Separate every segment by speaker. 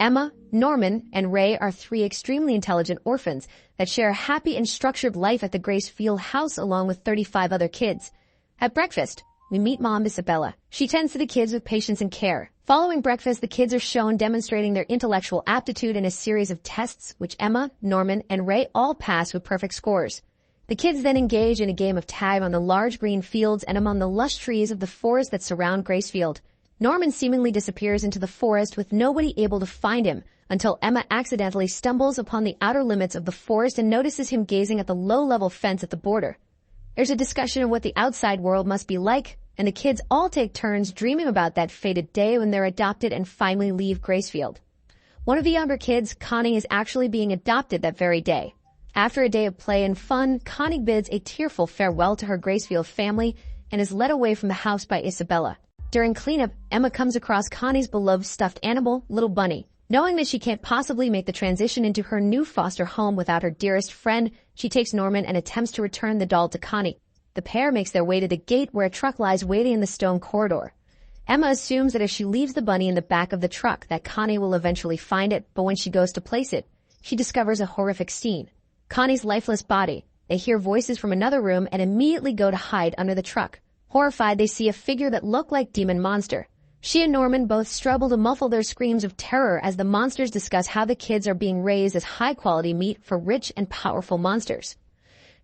Speaker 1: Emma, Norman, and Ray are three extremely intelligent orphans that share a happy and structured life at the Gracefield house along with 35 other kids. At breakfast, we meet Mom Isabella. She tends to the kids with patience and care. Following breakfast, the kids are shown demonstrating their intellectual aptitude in a series of tests, which Emma, Norman, and Ray all pass with perfect scores. The kids then engage in a game of tag on the large green fields and among the lush trees of the forest that surround Gracefield. Norman seemingly disappears into the forest with nobody able to find him until Emma accidentally stumbles upon the outer limits of the forest and notices him gazing at the low-level fence at the border. There's a discussion of what the outside world must be like, and the kids all take turns dreaming about that fated day when they're adopted and finally leave Gracefield. One of the younger kids, Connie, is actually being adopted that very day. After a day of play and fun, Connie bids a tearful farewell to her Gracefield family and is led away from the house by Isabella. During cleanup, Emma comes across Connie's beloved stuffed animal, Little Bunny. Knowing that she can't possibly make the transition into her new foster home without her dearest friend, she takes Norman and attempts to return the doll to Connie. The pair makes their way to the gate where a truck lies waiting in the stone corridor. Emma assumes that if she leaves the bunny in the back of the truck, that Connie will eventually find it, but when she goes to place it, she discovers a horrific scene. Connie's lifeless body. They hear voices from another room and immediately go to hide under the truck. Horrified, they see a figure that looked like demon monster. She and Norman both struggle to muffle their screams of terror as the monsters discuss how the kids are being raised as high-quality meat for rich and powerful monsters.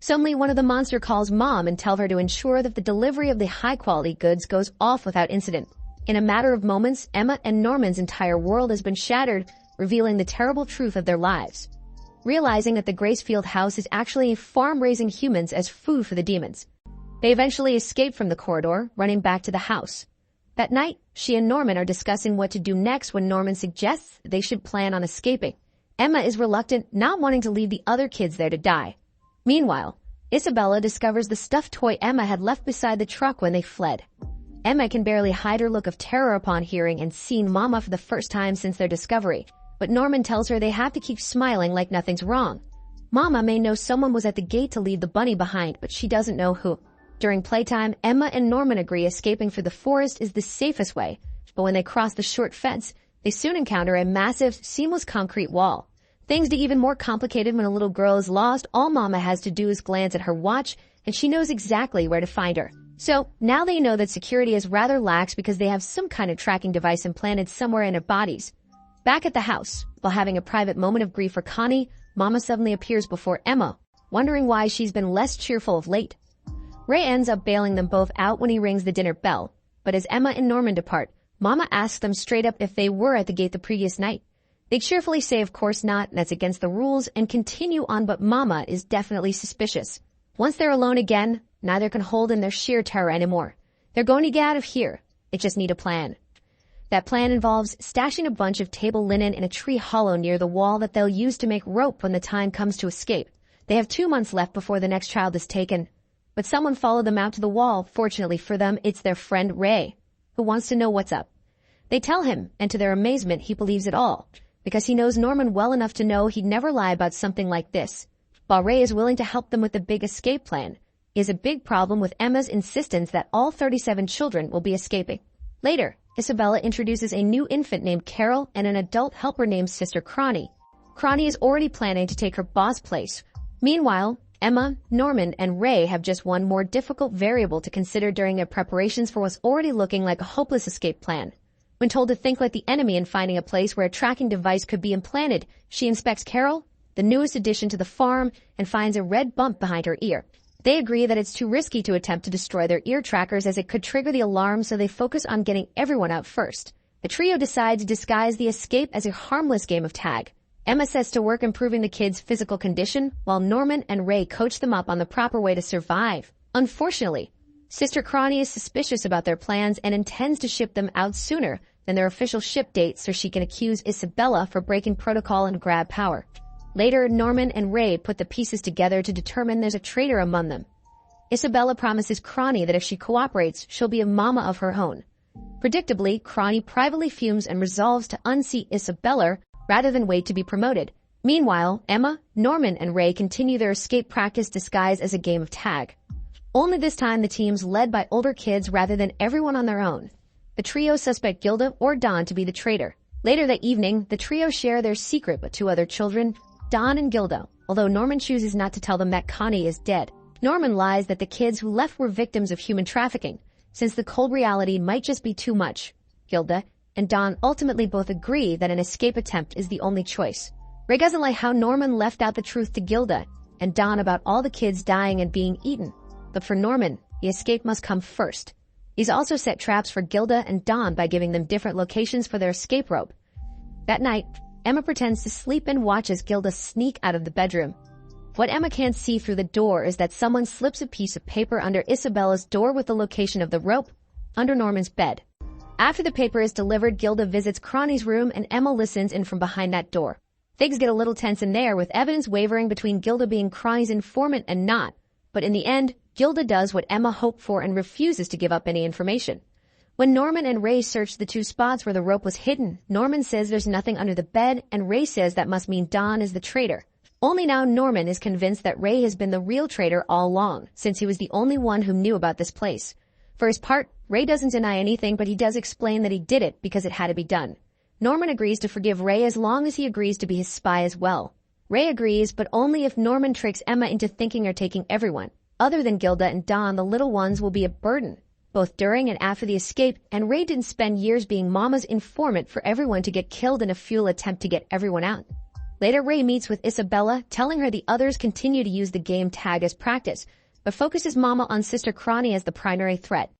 Speaker 1: Suddenly, one of the monster calls Mom and tells her to ensure that the delivery of the high-quality goods goes off without incident. In a matter of moments, Emma and Norman's entire world has been shattered, revealing the terrible truth of their lives. Realizing that the Gracefield house is actually a farm raising humans as food for the demons. They eventually escape from the corridor, running back to the house. That night, she and Norman are discussing what to do next when Norman suggests they should plan on escaping. Emma is reluctant, not wanting to leave the other kids there to die. Meanwhile, Isabella discovers the stuffed toy Emma had left beside the truck when they fled. Emma can barely hide her look of terror upon hearing and seeing Mama for the first time since their discovery, but Norman tells her they have to keep smiling like nothing's wrong. Mama may know someone was at the gate to leave the bunny behind, but she doesn't know who. During playtime, Emma and Norman agree escaping through the forest is the safest way, but when they cross the short fence, they soon encounter a massive, seamless concrete wall. Things get even more complicated when a little girl is lost. All Mama has to do is glance at her watch, and she knows exactly where to find her. So, now they know that security is rather lax because they have some kind of tracking device implanted somewhere in their bodies. Back at the house, while having a private moment of grief for Connie, Mama suddenly appears before Emma, wondering why she's been less cheerful of late. Ray ends up bailing them both out when he rings the dinner bell, but as Emma and Norman depart, Mama asks them straight up if they were at the gate the previous night. They cheerfully say of course not, that's against the rules, and continue on, but Mama is definitely suspicious. Once they're alone again, neither can hold in their sheer terror anymore. They're going to get out of here. They just need a plan. That plan involves stashing a bunch of table linen in a tree hollow near the wall that they'll use to make rope when the time comes to escape. They have 2 months left before the next child is taken. But someone followed them out to the wall. Fortunately for them, it's their friend Ray, who wants to know what's up. They tell him, and to their amazement, he believes it all, because he knows Norman well enough to know he'd never lie about something like this. While Ray is willing to help them with the big escape plan, is a big problem with Emma's insistence that all 37 children will be escaping. Later, Isabella introduces a new infant named Carol and an adult helper named Sister Cronny. Cronny is already planning to take her boss place. Meanwhile, Emma, Norman, and Ray have just one more difficult variable to consider during their preparations for what's already looking like a hopeless escape plan. When told to think like the enemy and finding a place where a tracking device could be implanted, she inspects Carol, the newest addition to the farm, and finds a red bump behind her ear. They agree that it's too risky to attempt to destroy their ear trackers as it could trigger the alarm, so they focus on getting everyone out first. The trio decides to disguise the escape as a harmless game of tag. Emma sets to work improving the kids' physical condition, while Norman and Ray coach them up on the proper way to survive. Unfortunately, Sister Cronny is suspicious about their plans and intends to ship them out sooner than their official ship date so she can accuse Isabella for breaking protocol and grab power. Later, Norman and Ray put the pieces together to determine there's a traitor among them. Isabella promises Cronny that if she cooperates, she'll be a mama of her own. Predictably, Cronny privately fumes and resolves to unseat Isabella rather than wait to be promoted. Meanwhile, Emma, Norman, and Ray continue their escape practice disguised as a game of tag. Only this time the team's led by older kids rather than everyone on their own. The trio suspect Gilda or Dawn to be the traitor. Later that evening, the trio share their secret with two other children, Don and Gilda, although Norman chooses not to tell them that Connie is dead. Norman lies that the kids who left were victims of human trafficking, since the cold reality might just be too much. Gilda and Don ultimately both agree that an escape attempt is the only choice. Ray doesn't like how Norman left out the truth to Gilda and Don about all the kids dying and being eaten. But for Norman, the escape must come first. He's also set traps for Gilda and Don by giving them different locations for their escape rope. That night, Emma pretends to sleep and watches Gilda sneak out of the bedroom. What Emma can't see through the door is that someone slips a piece of paper under Isabella's door with the location of the rope under Norman's bed. After the paper is delivered, Gilda visits Cronnie's room and Emma listens in from behind that door. Things get a little tense in there, with evidence wavering between Gilda being Cronnie's informant and not. But in the end, Gilda does what Emma hoped for and refuses to give up any information. When Norman and Ray search the two spots where the rope was hidden, Norman says there's nothing under the bed, and Ray says that must mean Don is the traitor. Only now Norman is convinced that Ray has been the real traitor all along, since he was the only one who knew about this place. For his part, Ray doesn't deny anything, but he does explain that he did it because it had to be done. Norman agrees to forgive Ray as long as he agrees to be his spy as well. Ray agrees, but only if Norman tricks Emma into thinking or taking everyone. Other than Gilda and Don, the little ones will be a burden, both during and after the escape, and Ray didn't spend years being Mama's informant for everyone to get killed in a futile attempt to get everyone out. Later, Ray meets with Isabella, telling her the others continue to use the game tag as practice, but focuses Mama on Sister Cronnie as the primary threat.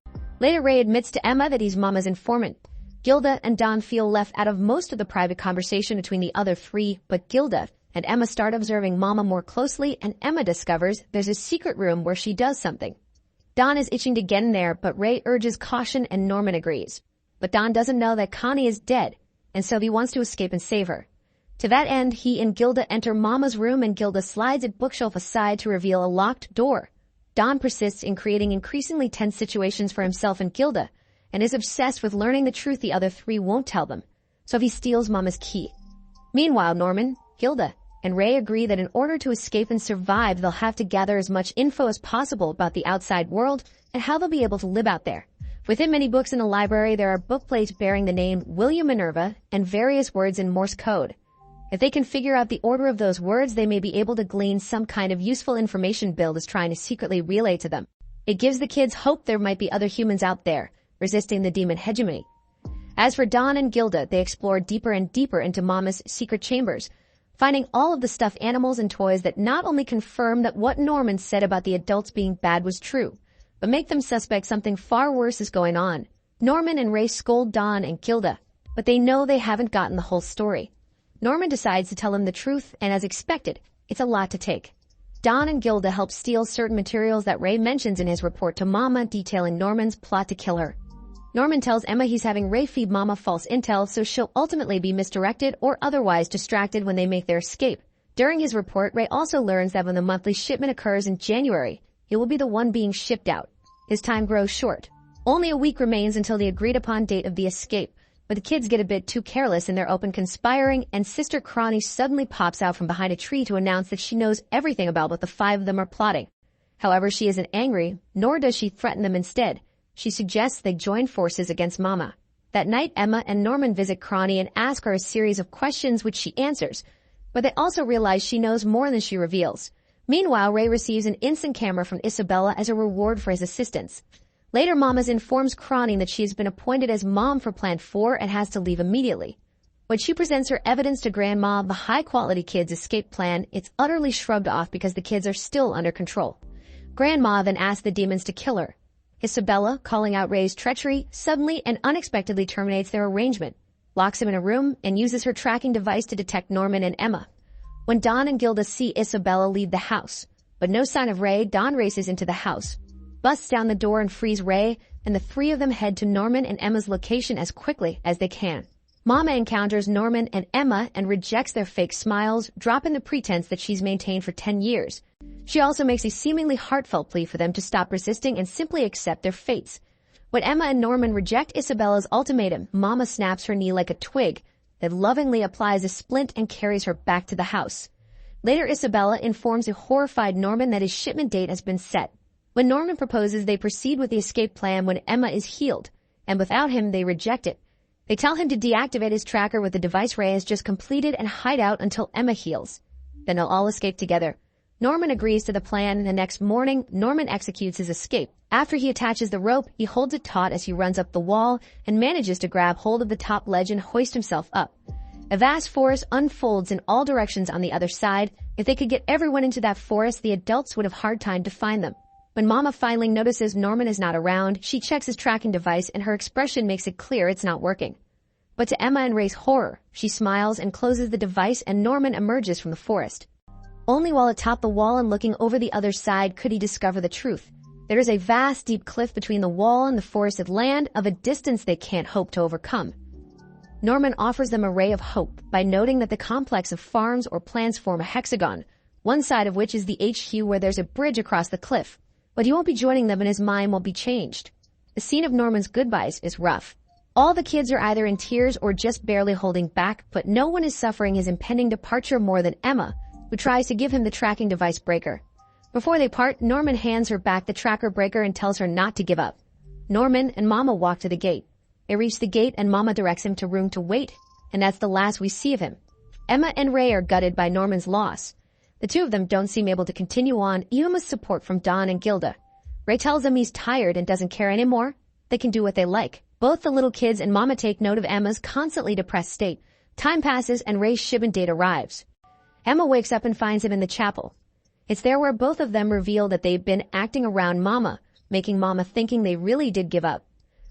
Speaker 1: Later, Ray admits to Emma that he's Mama's informant. Gilda and Don feel left out of most of the private conversation between the other three, but Gilda and Emma start observing Mama more closely, and Emma discovers there's a secret room where she does something. Don is itching to get in there, but Ray urges caution and Norman agrees. But Don doesn't know that Connie is dead, and so he wants to escape and save her. To that end, he and Gilda enter Mama's room, and Gilda slides a bookshelf aside to reveal a locked door. Don persists in creating increasingly tense situations for himself and Gilda, and is obsessed with learning the truth the other three won't tell them, so he steals Mama's key. Meanwhile, Norman, Gilda, and Ray agree that in order to escape and survive, they'll have to gather as much info as possible about the outside world and how they'll be able to live out there. Within many books in the library, there are book plates bearing the name William Minerva and various words in Morse code. If they can figure out the order of those words, they may be able to glean some kind of useful information Bill is trying to secretly relay to them. It gives the kids hope there might be other humans out there, resisting the demon hegemony. As for Don and Gilda, they explore deeper and deeper into Mama's secret chambers, finding all of the stuffed animals and toys that not only confirm that what Norman said about the adults being bad was true, but make them suspect something far worse is going on. Norman and Ray scold Don and Gilda, but they know they haven't gotten the whole story. Norman decides to tell him the truth, and as expected, it's a lot to take. Don and Gilda help steal certain materials that Ray mentions in his report to Mama, detailing Norman's plot to kill her. Norman tells Emma he's having Ray feed Mama false intel, so she'll ultimately be misdirected or otherwise distracted when they make their escape. During his report, Ray also learns that when the monthly shipment occurs in January, he will be the one being shipped out. His time grows short. Only a week remains until the agreed-upon date of the escape, but the kids get a bit too careless in their open conspiring, and Sister Cronnie suddenly pops out from behind a tree to announce that she knows everything about what the five of them are plotting. However, she isn't angry, nor does she threaten them instead. She suggests they join forces against Mama. That night, Emma and Norman visit Cronnie and ask her a series of questions which she answers, but they also realize she knows more than she reveals. Meanwhile, Ray receives an instant camera from Isabella as a reward for his assistance. Later, Mama informs Cronnie that she has been appointed as mom for Plan 4 and has to leave immediately. When she presents her evidence to Grandma of the high-quality kids' escape plan, it's utterly shrugged off because the kids are still under control. Grandma then asks the demons to kill her. Isabella, calling out Ray's treachery, suddenly and unexpectedly terminates their arrangement, locks him in a room, and uses her tracking device to detect Norman and Emma. When Don and Gilda see Isabella leave the house, but no sign of Ray, Don races into the house, busts down the door and frees Ray, and the three of them head to Norman and Emma's location as quickly as they can. Mama encounters Norman and Emma and rejects their fake smiles, dropping the pretense that she's maintained for 10 years. She also makes a seemingly heartfelt plea for them to stop resisting and simply accept their fates. When Emma and Norman reject Isabella's ultimatum, Mama snaps her knee like a twig, then lovingly applies a splint and carries her back to the house. Later, Isabella informs a horrified Norman that his shipment date has been set. When Norman proposes, they proceed with the escape plan when Emma is healed, and without him, they reject it. They tell him to deactivate his tracker with the device Ray has just completed and hide out until Emma heals. Then they'll all escape together. Norman agrees to the plan, and the next morning, Norman executes his escape. After he attaches the rope, he holds it taut as he runs up the wall and manages to grab hold of the top ledge and hoist himself up. A vast forest unfolds in all directions on the other side. If they could get everyone into that forest, the adults would have a hard time to find them. When Mama finally notices Norman is not around, she checks his tracking device and her expression makes it clear it's not working. But to Emma and Ray's horror, she smiles and closes the device and Norman emerges from the forest. Only while atop the wall and looking over the other side could he discover the truth. There is a vast, deep cliff between the wall and the forested land of a distance they can't hope to overcome. Norman offers them a ray of hope by noting that the complex of farms or plants form a hexagon, one side of which is the HQ where there's a bridge across the cliff. But he won't be joining them and his mind won't be changed. The scene of Norman's goodbyes is rough. All the kids are either in tears or just barely holding back, but no one is suffering his impending departure more than Emma, who tries to give him the tracking device breaker. Before they part, Norman hands her back the tracker breaker and tells her not to give up. Norman and Mama walk to the gate. They reach the gate and Mama directs him to room to wait, and that's the last we see of him. Emma and Ray are gutted by Norman's loss. The two of them don't seem able to continue on, even with support from Don and Gilda. Ray tells them he's tired and doesn't care anymore. They can do what they like. Both the little kids and Mama take note of Emma's constantly depressed state. Time passes and Ray's shipment date arrives. Emma wakes up and finds him in the chapel. It's there where both of them reveal that they've been acting around Mama, making Mama thinking they really did give up.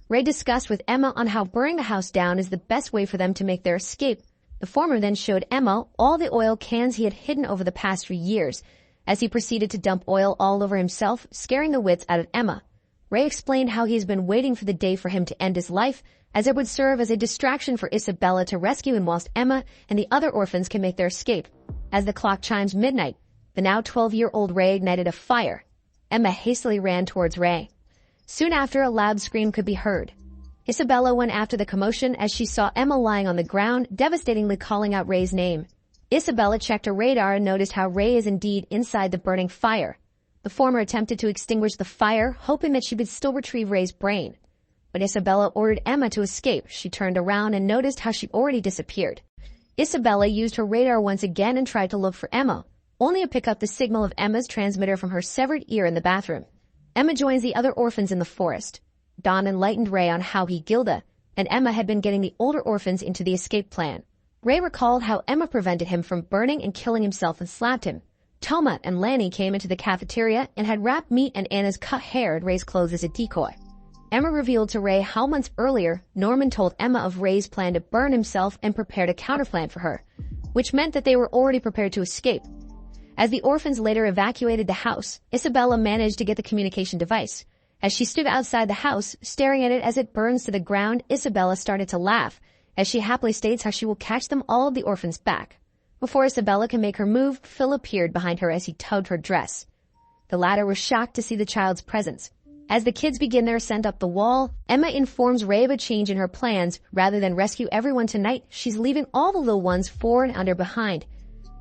Speaker 1: Ray discussed with Emma on how burning the house down is the best way for them to make their escape. The former then showed Emma all the oil cans he had hidden over the past 3 years, as he proceeded to dump oil all over himself, scaring the wits out of Emma. Ray explained how he has been waiting for the day for him to end his life, as it would serve as a distraction for Isabella to rescue him whilst Emma and the other orphans can make their escape. As the clock chimes midnight, the now 12-year-old Ray ignited a fire. Emma hastily ran towards Ray. Soon after, a loud scream could be heard. Isabella went after the commotion as she saw Emma lying on the ground, devastatingly calling out Ray's name. Isabella checked her radar and noticed how Ray is indeed inside the burning fire. The former attempted to extinguish the fire, hoping that she would still retrieve Ray's brain. When Isabella ordered Emma to escape, she turned around and noticed how she already disappeared. Isabella used her radar once again and tried to look for Emma, only to pick up the signal of Emma's transmitter from her severed ear in the bathroom. Emma joins the other orphans in the forest. Don enlightened Ray on how Gilda and Emma had been getting the older orphans into the escape plan. Ray recalled how Emma prevented him from burning and killing himself and slapped him. Toma and Lanny came into the cafeteria and had wrapped meat and Anna's cut hair in Ray's clothes as a decoy. Emma revealed to Ray how months earlier, Norman told Emma of Ray's plan to burn himself and prepared a counterplan for her, which meant that they were already prepared to escape. As the orphans later evacuated the house, Isabella managed to get the communication device. As she stood outside the house, staring at it as it burns to the ground, Isabella started to laugh, as she happily states how she will catch them all of the orphans back. Before Isabella can make her move, Phil appeared behind her as he tugged her dress. The latter was shocked to see the child's presence. As the kids begin their ascent up the wall, Emma informs Ray of a change in her plans. Rather than rescue everyone tonight, she's leaving all the little ones forward and under behind,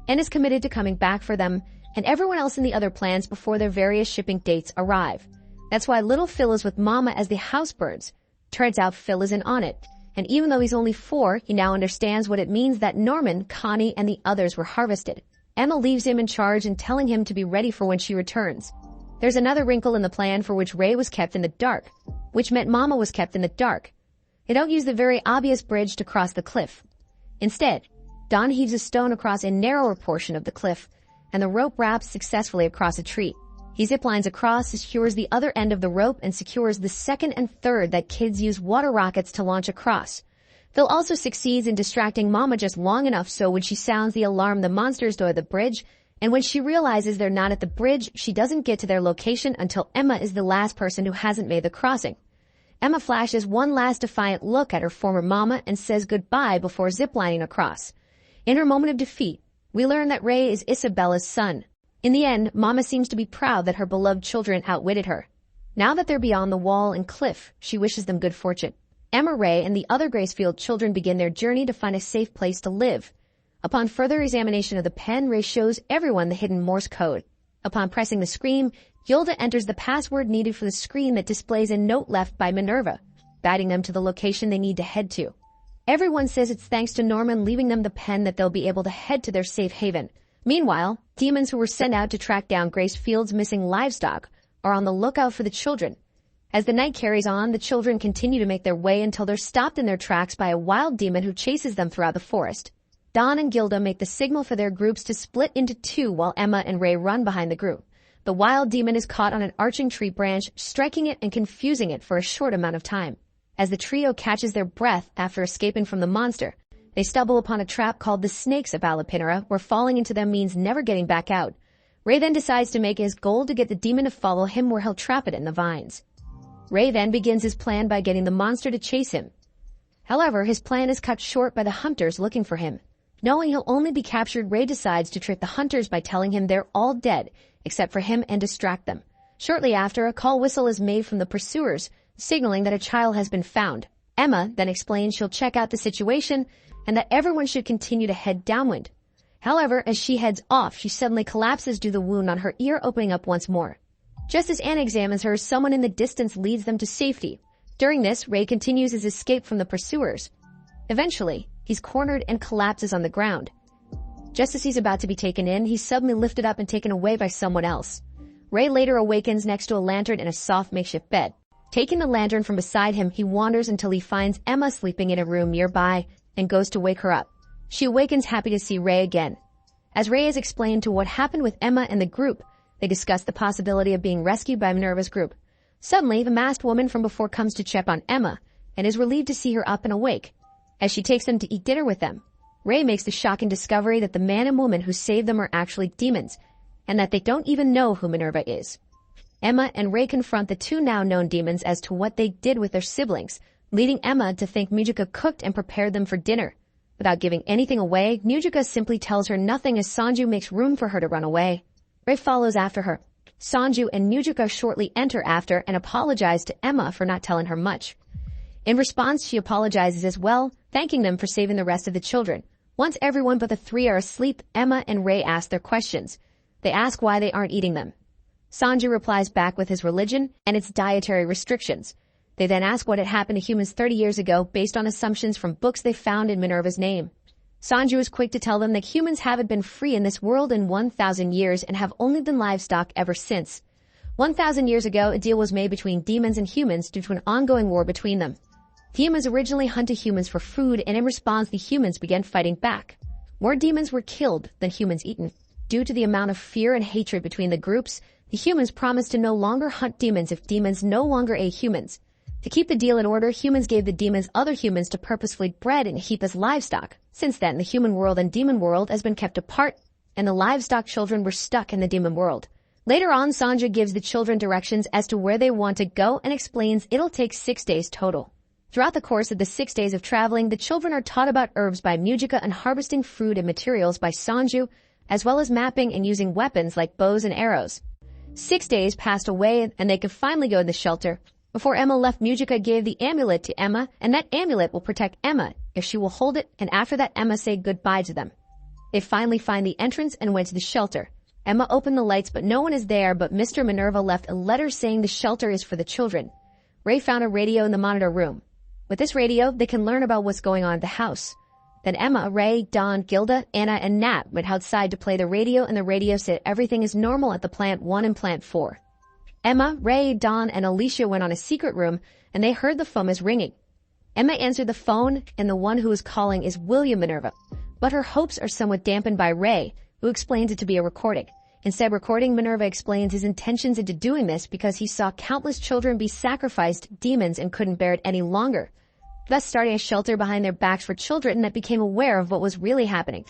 Speaker 1: and is committed to coming back for them and everyone else in the other plans before their various shipping dates arrive. That's why little Phil is with Mama as the house burns. Turns out Phil isn't on it, and even though he's only 4, he now understands what it means that Norman, Connie, and the others were harvested. Emma leaves him in charge and telling him to be ready for when she returns. There's another wrinkle in the plan for which Ray was kept in the dark, which meant Mama was kept in the dark. They don't use the very obvious bridge to cross the cliff. Instead, Don heaves a stone across a narrower portion of the cliff, and the rope wraps successfully across a tree. He ziplines across, secures the other end of the rope, and secures the second and third that kids use water rockets to launch across. Phil also succeeds in distracting Mama just long enough so when she sounds the alarm, the monsters go to the bridge, and when she realizes they're not at the bridge, she doesn't get to their location until Emma is the last person who hasn't made the crossing. Emma flashes one last defiant look at her former Mama and says goodbye before ziplining across. In her moment of defeat, we learn that Ray is Isabella's son. In the end, Mama seems to be proud that her beloved children outwitted her. Now that they're beyond the wall and cliff, she wishes them good fortune. Emma, Ray, and the other Gracefield children begin their journey to find a safe place to live. Upon further examination of the pen, Ray shows everyone the hidden Morse code. Upon pressing the screen, Gilda enters the password needed for the screen that displays a note left by Minerva, guiding them to the location they need to head to. Everyone says it's thanks to Norman leaving them the pen that they'll be able to head to their safe haven. Meanwhile, demons who were sent out to track down Grace Field's missing livestock are on the lookout for the children. As the night carries on, the children continue to make their way until they're stopped in their tracks by a wild demon who chases them throughout the forest. Dawn and Gilda make the signal for their groups to split into two while Emma and Ray run behind the group. The wild demon is caught on an arching tree branch, striking it and confusing it for a short amount of time. As the trio catches their breath after escaping from the monster, they stumble upon a trap called the Snakes of Alapinera, where falling into them means never getting back out. Ray then decides to make it his goal to get the demon to follow him where he'll trap it in the vines. Ray then begins his plan by getting the monster to chase him. However, his plan is cut short by the hunters looking for him. Knowing he'll only be captured, Ray decides to trick the hunters by telling him they're all dead, except for him, and distract them. Shortly after, a call whistle is made from the pursuers, signaling that a child has been found. Emma then explains she'll check out the situation and that everyone should continue to head downwind. However, as she heads off, she suddenly collapses due to the wound on her ear opening up once more. Just as Anna examines her, someone in the distance leads them to safety. During this, Ray continues his escape from the pursuers. Eventually, he's cornered and collapses on the ground. Just as he's about to be taken in, he's suddenly lifted up and taken away by someone else. Ray later awakens next to a lantern in a soft makeshift bed. Taking the lantern from beside him, he wanders until he finds Emma sleeping in a room nearby and goes to wake her up. She awakens happy to see Ray again. As Ray is explained to what happened with Emma and the group, they discuss the possibility of being rescued by Minerva's group. Suddenly, the masked woman from before comes to check on Emma and is relieved to see her up and awake. As she takes them to eat dinner with them, Ray makes the shocking discovery that the man and woman who saved them are actually demons, and that they don't even know who Minerva is. Emma and Ray confront the two now known demons as to what they did with their siblings, leading Emma to think Mujika cooked and prepared them for dinner. Without giving anything away, Mujika simply tells her nothing as Sanju makes room for her to run away. Ray follows after her. Sanju and Mujika shortly enter after and apologize to Emma for not telling her much. In response, she apologizes as well, thanking them for saving the rest of the children. Once everyone but the three are asleep, Emma and Ray ask their questions. They ask why they aren't eating them. Sanju replies back with his religion and its dietary restrictions. They then ask what had happened to humans 30 years ago based on assumptions from books they found in Minerva's name. Sanju is quick to tell them that humans haven't been free in this world in 1,000 years and have only been livestock ever since. 1,000 years ago, a deal was made between demons and humans due to an ongoing war between them. The humans originally hunted humans for food, and in response, the humans began fighting back. More demons were killed than humans eaten. Due to the amount of fear and hatred between the groups, the humans promised to no longer hunt demons if demons no longer ate humans. To keep the deal in order, humans gave the demons other humans to purposefully bred and keep as livestock. Since then, the human world and demon world has been kept apart, and the livestock children were stuck in the demon world. Later on, Sanja gives the children directions as to where they want to go and explains it'll take 6 days total. Throughout the course of the 6 days of traveling, the children are taught about herbs by Mujika and harvesting food and materials by Sanju, as well as mapping and using weapons like bows and arrows. 6 days passed away, and they could finally go to the shelter. Before Emma left, Mujika gave the amulet to Emma, and that amulet will protect Emma if she will hold it, and after that Emma say goodbye to them. They finally find the entrance and went to the shelter. Emma opened the lights, but no one is there, but Mr. Minerva left a letter saying the shelter is for the children. Ray found a radio in the monitor room. With this radio, they can learn about what's going on at the house. Then Emma, Ray, Dawn, Gilda, Anna, and Nat went outside to play the radio, and the radio said everything is normal at the Plant 1 and Plant 4. Emma, Ray, Dawn, and Alicia went on a secret room, and they heard the phone is ringing. Emma answered the phone, and the one who is calling is William Minerva. But her hopes are somewhat dampened by Ray, who explains it to be a recording. Instead recording, Minerva explains his intentions into doing this because he saw countless children be sacrificed to demons and couldn't bear it any longer, thus starting a shelter behind their backs for children that became aware of what was really happening.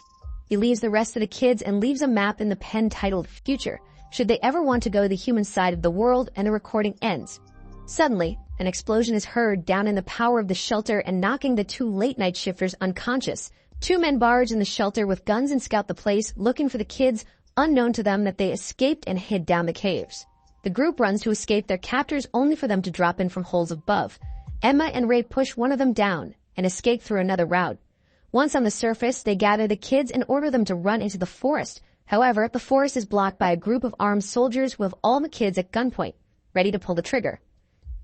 Speaker 1: He leaves the rest of the kids and leaves a map in the pen titled Future, should they ever want to go to the human side of the world, and the recording ends. Suddenly, an explosion is heard down in the power of the shelter and knocking the two late-night shifters unconscious. Two men barge in the shelter with guns and scout the place, looking for the kids, unknown to them that they escaped and hid down the caves. The group runs to escape their captors only for them to drop in from holes above. Emma and Ray push one of them down and escape through another route. Once on the surface, they gather the kids and order them to run into the forest. However, the forest is blocked by a group of armed soldiers who have all the kids at gunpoint, ready to pull the trigger.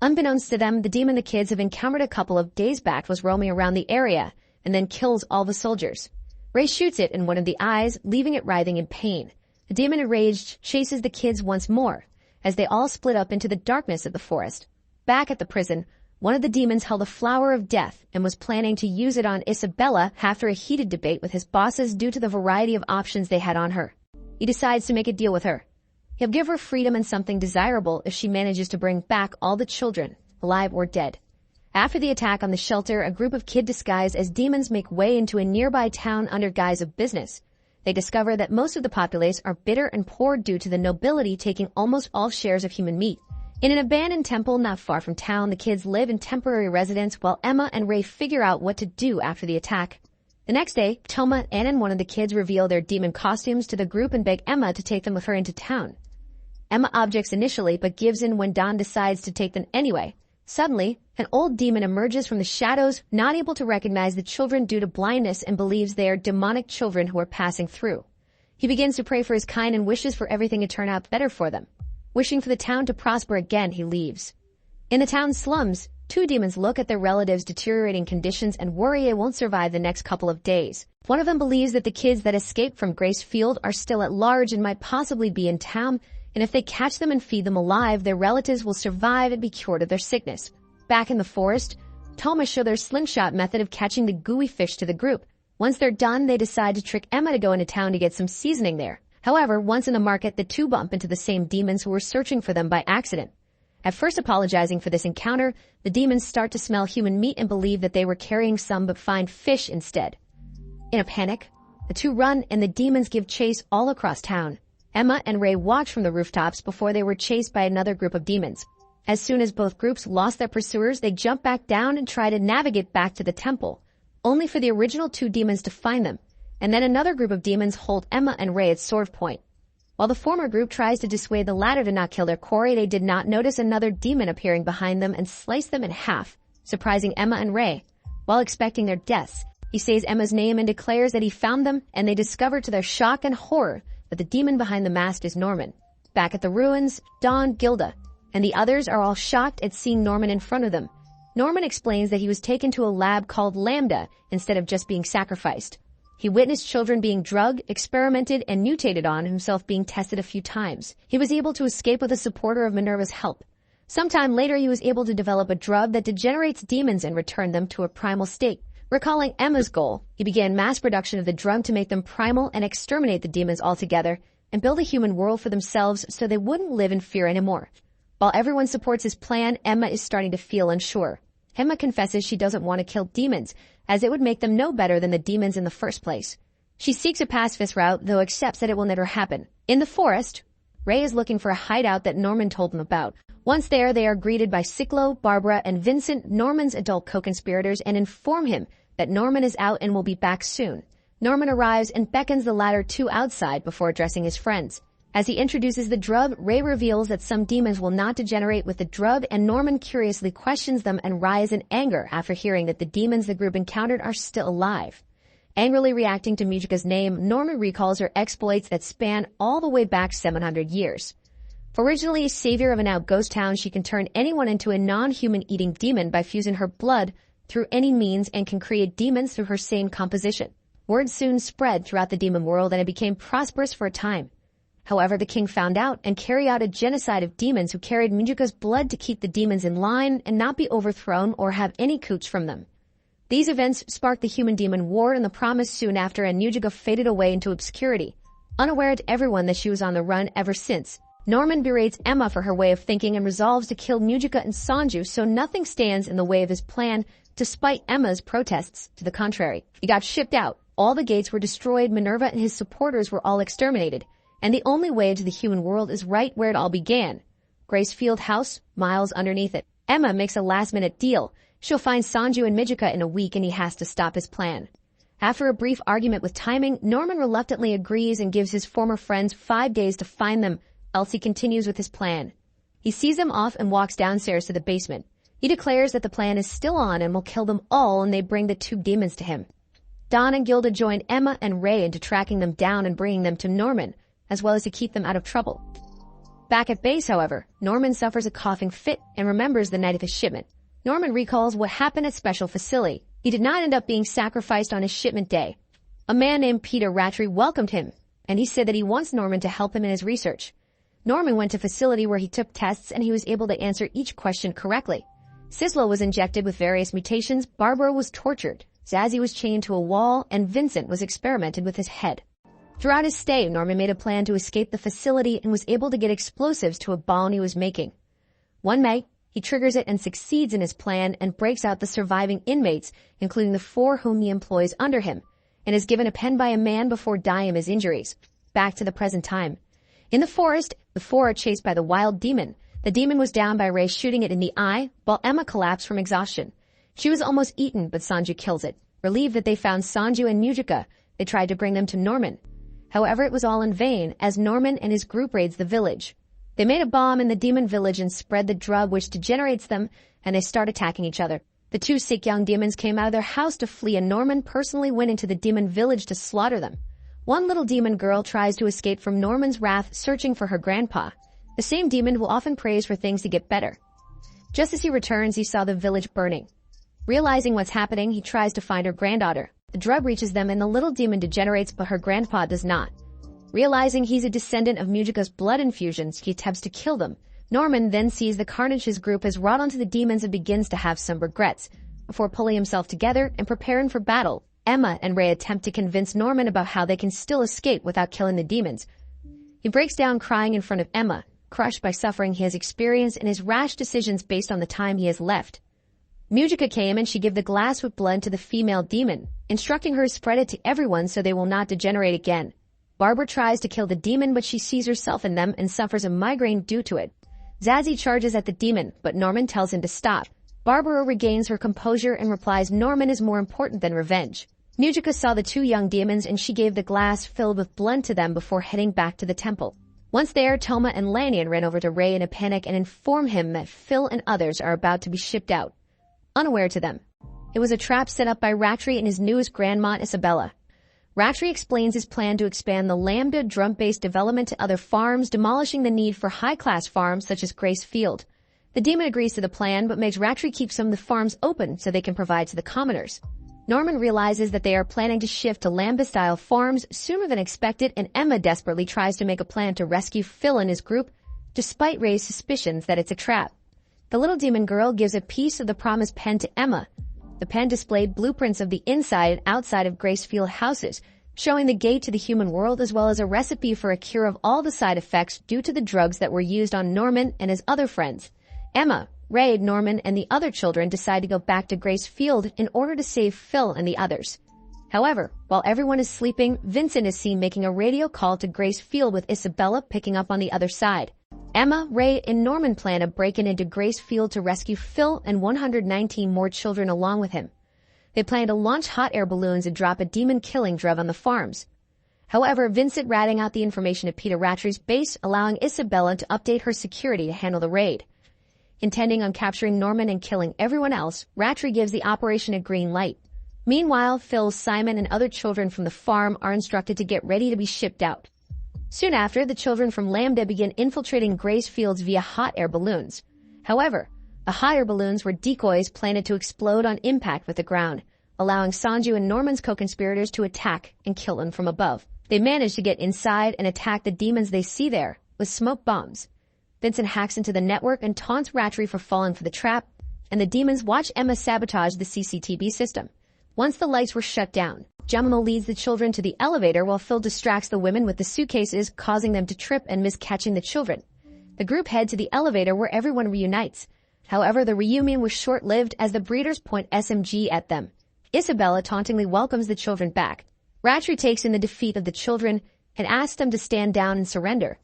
Speaker 1: Unbeknownst to them, the demon the kids have encountered a couple of days back was roaming around the area and then kills all the soldiers. Ray shoots it in one of the eyes, leaving it writhing in pain. The demon enraged chases the kids once more, as they all split up into the darkness of the forest. Back at the prison, one of the demons held a flower of death and was planning to use it on Isabella after a heated debate with his bosses due to the variety of options they had on her. He decides to make a deal with her. He'll give her freedom and something desirable if she manages to bring back all the children, alive or dead. After the attack on the shelter, a group of kids disguised as demons make way into a nearby town under guise of business. They discover that most of the populace are bitter and poor due to the nobility taking almost all shares of human meat. In an abandoned temple not far from town, the kids live in temporary residence while Emma and Ray figure out what to do after the attack. The next day, Toma, Ann, and one of the kids reveal their demon costumes to the group and beg Emma to take them with her into town. Emma objects initially but gives in when Don decides to take them anyway. Suddenly, an old demon emerges from the shadows, not able to recognize the children due to blindness, and believes they are demonic children who are passing through. He begins to pray for his kind and wishes for everything to turn out better for them. Wishing for the town to prosper again, he leaves. In the town's slums, two demons look at their relatives' deteriorating conditions and worry it won't survive the next couple of days. One of them believes that the kids that escaped from Grace Field are still at large and might possibly be in town, and if they catch them and feed them alive, their relatives will survive and be cured of their sickness. Back in the forest, Toma show their slingshot method of catching the gooey fish to the group. Once they're done, they decide to trick Emma to go into town to get some seasoning there. However, once in the market, the two bump into the same demons who were searching for them by accident. At first apologizing for this encounter, the demons start to smell human meat and believe that they were carrying some but find fish instead. In a panic, the two run and the demons give chase all across town. Emma and Ray watch from the rooftops before they were chased by another group of demons. As soon as both groups lost their pursuers, they jump back down and try to navigate back to the temple, only for the original two demons to find them, and then another group of demons hold Emma and Ray at sword point. While the former group tries to dissuade the latter to not kill their quarry, they did not notice another demon appearing behind them and slice them in half, surprising Emma and Ray. While expecting their deaths, he says Emma's name and declares that he found them, and they discover to their shock and horror that the demon behind the mask is Norman. Back at the ruins, Dawn, Gilda, and the others are all shocked at seeing Norman in front of them. Norman explains that he was taken to a lab called Lambda instead of just being sacrificed. He witnessed children being drugged, experimented, and mutated on, himself being tested a few times. He was able to escape with a supporter of Minerva's help. Sometime later, he was able to develop a drug that degenerates demons and return them to a primal state. Recalling Emma's goal, he began mass production of the drug to make them primal and exterminate the demons altogether and build a human world for themselves so they wouldn't live in fear anymore. While everyone supports his plan, Emma is starting to feel unsure. Emma confesses she doesn't want to kill demons, as it would make them no better than the demons in the first place. She seeks a pacifist route, though accepts that it will never happen. In the forest, Ray is looking for a hideout that Norman told them about. Once there, they are greeted by Ciclo, Barbara, and Vincent, Norman's adult co-conspirators, and inform him that Norman is out and will be back soon. Norman arrives and beckons the latter two outside before addressing his friends. As he introduces the drug, Ray reveals that some demons will not degenerate with the drug, and Norman curiously questions them and rises in anger after hearing that the demons the group encountered are still alive. Angrily reacting to Mujika's name, Norman recalls her exploits that span all the way back 700 years. Originally a savior of an out ghost town, she can turn anyone into a non-human eating demon by fusing her blood through any means and can create demons through her same composition. Word soon spread throughout the demon world and it became prosperous for a time. However, the king found out and carried out a genocide of demons who carried Mujika's blood to keep the demons in line and not be overthrown or have any coots from them. These events sparked the human-demon war and the promise soon after, and Mujika faded away into obscurity, unaware to everyone that she was on the run ever since. Norman berates Emma for her way of thinking and resolves to kill Mujika and Sanju so nothing stands in the way of his plan, despite Emma's protests to the contrary. He got shipped out. All the gates were destroyed, Minerva and his supporters were all exterminated, and the only way into the human world is right where it all began. Grace Field House, miles underneath it. Emma makes a last-minute deal. She'll find Sanju and Mujika in a week and he has to stop his plan. After a brief argument with timing, Norman reluctantly agrees and gives his former friends 5 days to find them, else he continues with his plan. He sees them off and walks downstairs to the basement. He declares that the plan is still on and will kill them all, and they bring the two demons to him. Don and Gilda join Emma and Ray into tracking them down and bringing them to Norman, as well as to keep them out of trouble. Back at base, however, Norman suffers a coughing fit and remembers the night of his shipment. Norman recalls what happened at Special Facility, He did not end up being sacrificed on his shipment day. A man named Peter Rattray welcomed him, and he said that he wants Norman to help him in his research. Norman went to a facility where he took tests and he was able to answer each question correctly. Sisla was injected with various mutations, Barbara was tortured, Zazie was chained to a wall, and Vincent was experimented with his head. Throughout his stay, Norman made a plan to escape the facility and was able to get explosives to a bomb he was making. One night, he triggers it and succeeds in his plan and breaks out the surviving inmates, including the 4 whom he employs under him, and is given a pen by a man before dying of his injuries. Back to the present time. In the forest, the 4 are chased by the wild demon. The demon was downed by Ray shooting it in the eye, while Emma collapsed from exhaustion. She was almost eaten, but Sanju kills it. Relieved that they found Sanju and Mujika, they tried to bring them to Norman. However, it was all in vain, as Norman and his group raids the village. They made a bomb in the demon village and spread the drug which degenerates them, and they start attacking each other. The 2 sick young demons came out of their house to flee, and Norman personally went into the demon village to slaughter them. One little demon girl tries to escape from Norman's wrath, searching for her grandpa, the same demon who often prays for things to get better. Just as he returns, he saw the village burning. Realizing what's happening, he tries to find her granddaughter. The drug reaches them and the little demon degenerates, but her grandpa does not. Realizing he's a descendant of Mujika's blood infusions, he attempts to kill them. Norman then sees the carnage his group has wrought onto the demons and begins to have some regrets. Before pulling himself together and preparing for battle, Emma and Ray attempt to convince Norman about how they can still escape without killing the demons. He breaks down crying in front of Emma, crushed by suffering he has experienced and his rash decisions based on the time he has left. Mujika came and she gave the glass with blood to the female demon, instructing her to spread it to everyone so they will not degenerate again. Barbara tries to kill the demon, but she sees herself in them and suffers a migraine due to it. Zazie charges at the demon, but Norman tells him to stop. Barbara regains her composure and replies Norman is more important than revenge. Mujika saw the 2 young demons and she gave the glass filled with blood to them before heading back to the temple. Once there, Toma and Lanyon ran over to Ray in a panic and informed him that Phil and others are about to be shipped out. Unaware to them, it was a trap set up by Rattray and his newest grandma, Isabella. Rattray explains his plan to expand the Lambda drum-based development to other farms, demolishing the need for high-class farms such as Grace Field. The demon agrees to the plan, but makes Rattray keep some of the farms open so they can provide to the commoners. Norman realizes that they are planning to shift to Lambda-style farms sooner than expected, and Emma desperately tries to make a plan to rescue Phil and his group, despite Ray's suspicions that it's a trap. The little demon girl gives a piece of the promised pen to Emma. The pen displayed blueprints of the inside and outside of Gracefield houses, showing the gate to the human world as well as a recipe for a cure of all the side effects due to the drugs that were used on Norman and his other friends. Emma, Ray, Norman, and the other children decide to go back to Gracefield in order to save Phil and the others. However, while everyone is sleeping, Vincent is seen making a radio call to Gracefield with Isabella picking up on the other side. Emma, Ray, and Norman plan a break-in into Gracefield to rescue Phil and 119 more children along with him. They plan to launch hot air balloons and drop a demon-killing drug on the farms. However, Vincent ratting out the information to Peter Rattray's base, allowing Isabella to update her security to handle the raid. Intending on capturing Norman and killing everyone else, Rattray gives the operation a green light. Meanwhile, Phil, Simon, and other children from the farm are instructed to get ready to be shipped out. Soon after, the children from Lambda begin infiltrating Gracefields via hot air balloons. However, the hot air balloons were decoys planted to explode on impact with the ground, allowing Sanju and Norman's co-conspirators to attack and kill them from above. They manage to get inside and attack the demons they see there with smoke bombs. Vincent hacks into the network and taunts Rattray for falling for the trap, and the demons watch Emma sabotage the CCTV system. Once the lights were shut down, Geronimo leads the children to the elevator while Phil distracts the women with the suitcases, causing them to trip and miss catching the children. The group head to the elevator where everyone reunites. However, the reunion was short-lived as the breeders point SMG at them. Isabella tauntingly welcomes the children back. Rattray takes in the defeat of the children and asks them to stand down and surrender.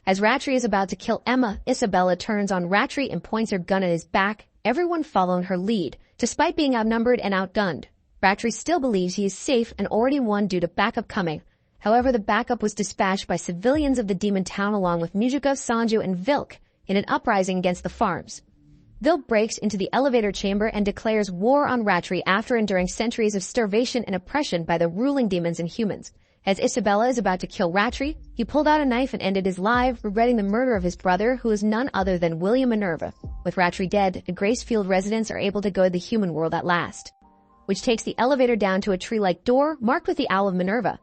Speaker 1: As Rattray is about to kill Emma, Isabella turns on Rattray and points her gun at his back, everyone following her lead. Despite being outnumbered and outgunned, Rattray still believes he is safe and already won due to backup coming. However, the backup was dispatched by civilians of the demon town along with Mujika, Sanju, and Vilk in an uprising against the farms. Vilk breaks into the elevator chamber and declares war on Rattray after enduring centuries of starvation and oppression by the ruling demons and humans. As Isabella is about to kill Rattray, he pulled out a knife and ended his life, regretting the murder of his brother, who is none other than William Minerva. With Rattray dead, the Gracefield residents are able to go to the human world at last. which takes the elevator down to a tree-like door marked with the Owl of Minerva.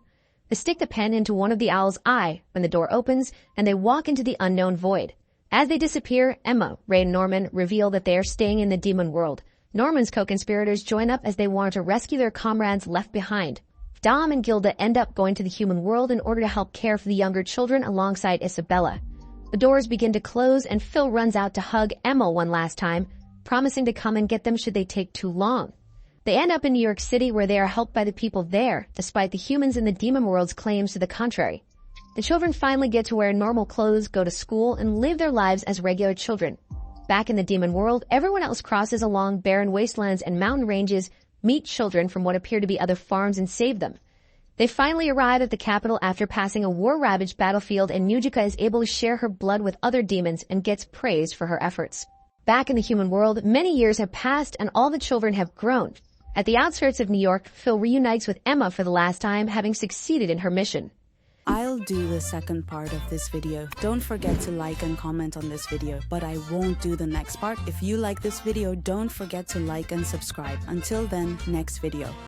Speaker 1: They stick the pen into one of the owl's eye when the door opens, and they walk into the unknown void. As they disappear, Emma, Ray, and Norman reveal that they are staying in the demon world. Norman's co-conspirators join up as they want to rescue their comrades left behind. Dom and Gilda end up going to the human world in order to help care for the younger children alongside Isabella. The doors begin to close, and Phil runs out to hug Emma one last time, promising to come and get them should they take too long. They end up in New York City, where they are helped by the people there, despite the humans in the demon world's claims to the contrary. The children finally get to wear normal clothes, go to school, and live their lives as regular children. Back in the demon world, everyone else crosses along barren wastelands and mountain ranges, meet children from what appear to be other farms, and save them. They finally arrive at the capital after passing a war-ravaged battlefield, and Nujika is able to share her blood with other demons and gets praised for her efforts. Back in the human world, many years have passed and all the children have grown. At the outskirts of New York, Phil reunites with Emma for the last time, having succeeded in her mission.
Speaker 2: I'll do the second part of this video. Don't forget to like and comment on this video, but I won't do the next part. If you like this video, don't forget to like and subscribe. Until then, next video.